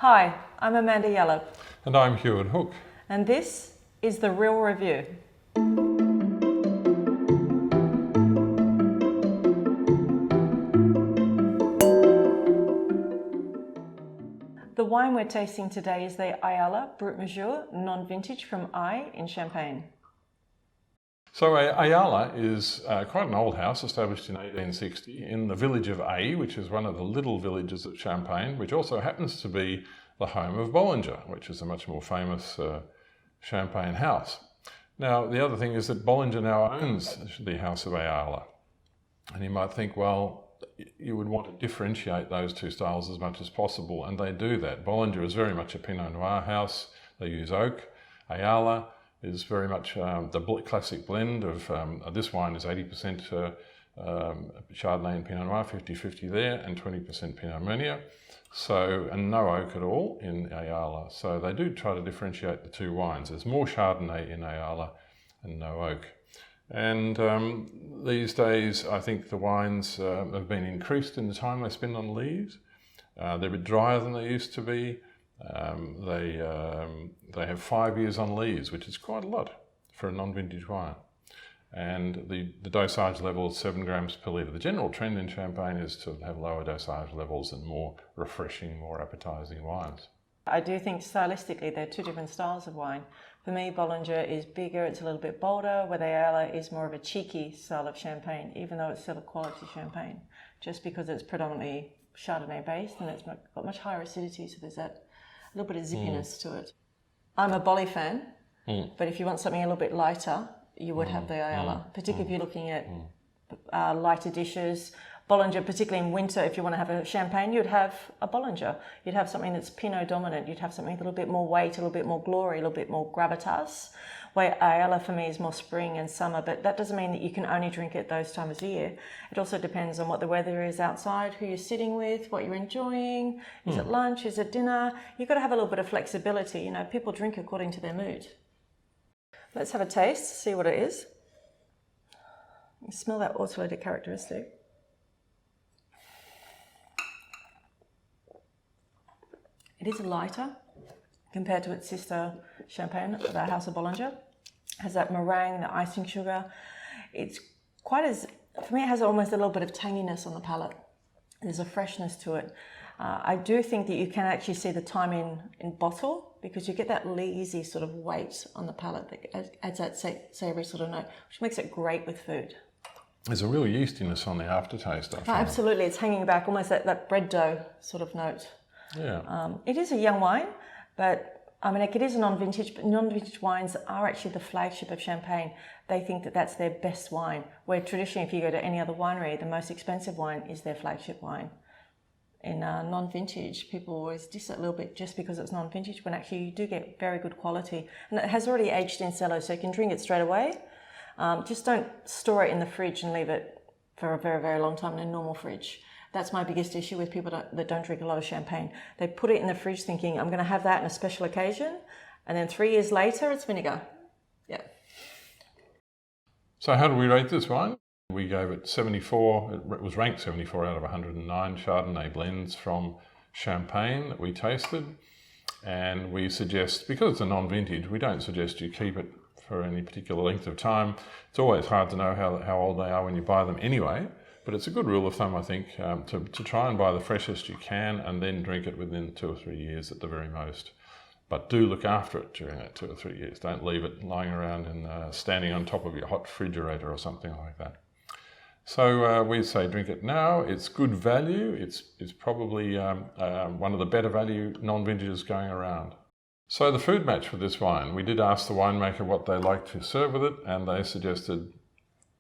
Hi, I'm Amanda Yallop. And I'm Huon Hooke. And this is The Real Review. The wine we're tasting today is the Ayala Brut Majeur non-vintage from in Champagne. So Ayala is quite an old house, established in 1860 in the village of A, which is one of the little villages of Champagne, which also happens to be the home of Bollinger, which is a much more famous Champagne house. Now, the other thing is that Bollinger now owns the house of Ayala. And you might think, well, you would want to differentiate those two styles as much as possible, and they do that. Bollinger is very much a Pinot Noir house. They use oak. Ayala is very much the classic blend of, this wine is 80% Chardonnay and Pinot Noir, 50-50 there, and 20% Pinot Meunier. So, and no oak at all in Ayala. So they do try to differentiate the two wines. There's more Chardonnay in Ayala and no oak. And these days, I think the wines have been increased in the time they spend on lees. They're a bit drier than they used to be. They have 5 years on lees, which is quite a lot for a non-vintage wine. And the dosage level is 7 grams per litre. The general trend in Champagne is to have lower dosage levels and more refreshing, more appetising wines. I do think stylistically they're two different styles of wine. For me, Bollinger is bigger, it's a little bit bolder, where the Ayala is more of a cheeky style of Champagne, even though it's still a quality Champagne, just because it's predominantly Chardonnay based and it's got much higher acidity, so there's that little bit of zippiness to it. I'm a Bolly fan, but if you want something a little bit lighter, you would have the Ayala, particularly if you're looking at lighter dishes. Bollinger, particularly in winter, if you want to have a Champagne, you'd have a Bollinger. You'd have something that's Pinot dominant. You'd have something with a little bit more weight, a little bit more glory, a little bit more gravitas. Where Ayala for me is more spring and summer, but that doesn't mean that you can only drink it those times of year. It also depends on what the weather is outside, who you're sitting with, what you're enjoying. Is it lunch? Is it dinner? You've got to have a little bit of flexibility. You know, people drink according to their mood. Let's have a taste, see what it is. You smell that autolytic characteristic. It is lighter compared to its sister Champagne, the House of Bollinger. It has that meringue, the icing sugar. It's quite as, for me, it has almost a little bit of tanginess on the palate. There's a freshness to it. I do think that you can actually see the time in bottle, because you get that lazy sort of weight on the palate that adds that savoury sort of note, which makes it great with food. There's a real yeastiness on the aftertaste, I find. Absolutely, it's hanging back, almost that bread dough sort of note. Yeah. It is a young wine, but I mean, it is a non-vintage, but non-vintage wines are actually the flagship of Champagne. They think that that's their best wine, where traditionally, if you go to any other winery, the most expensive wine is their flagship wine. In non-vintage, people always diss it a little bit just because it's non-vintage, when actually you do get very good quality. And it has already aged in cellar, so you can drink it straight away. Just don't store it in the fridge and leave it for a very, very long time in a normal fridge. That's my biggest issue with people that don't drink a lot of Champagne. They put it in the fridge thinking, I'm going to have that on a special occasion, and then 3 years later, it's vinegar. Yeah. So how do we rate this wine? We gave it 74. It was ranked 74 out of 109 Chardonnay blends from Champagne that we tasted. And we suggest, because it's a non-vintage, we don't suggest you keep it for any particular length of time. It's always hard to know how old they are when you buy them anyway. But it's a good rule of thumb, I think, to try and buy the freshest you can and then drink it within 2 or 3 years at the very most. But do look after it during that 2 or 3 years. Don't leave it lying around and standing on top of your hot refrigerator or something like that. So we say drink it now. It's good value. It's probably one of the better value non-vintages going around. So the food match for this wine, we did ask the winemaker what they like to serve with it, and they suggested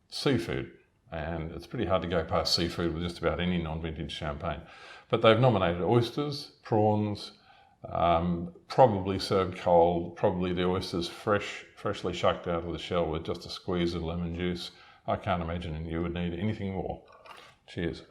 seafood. And it's pretty hard to go past seafood with just about any non-vintage Champagne. But they've nominated oysters, prawns, probably served cold, probably the oysters freshly shucked out of the shell with just a squeeze of lemon juice. I can't imagine you would need anything more. Cheers.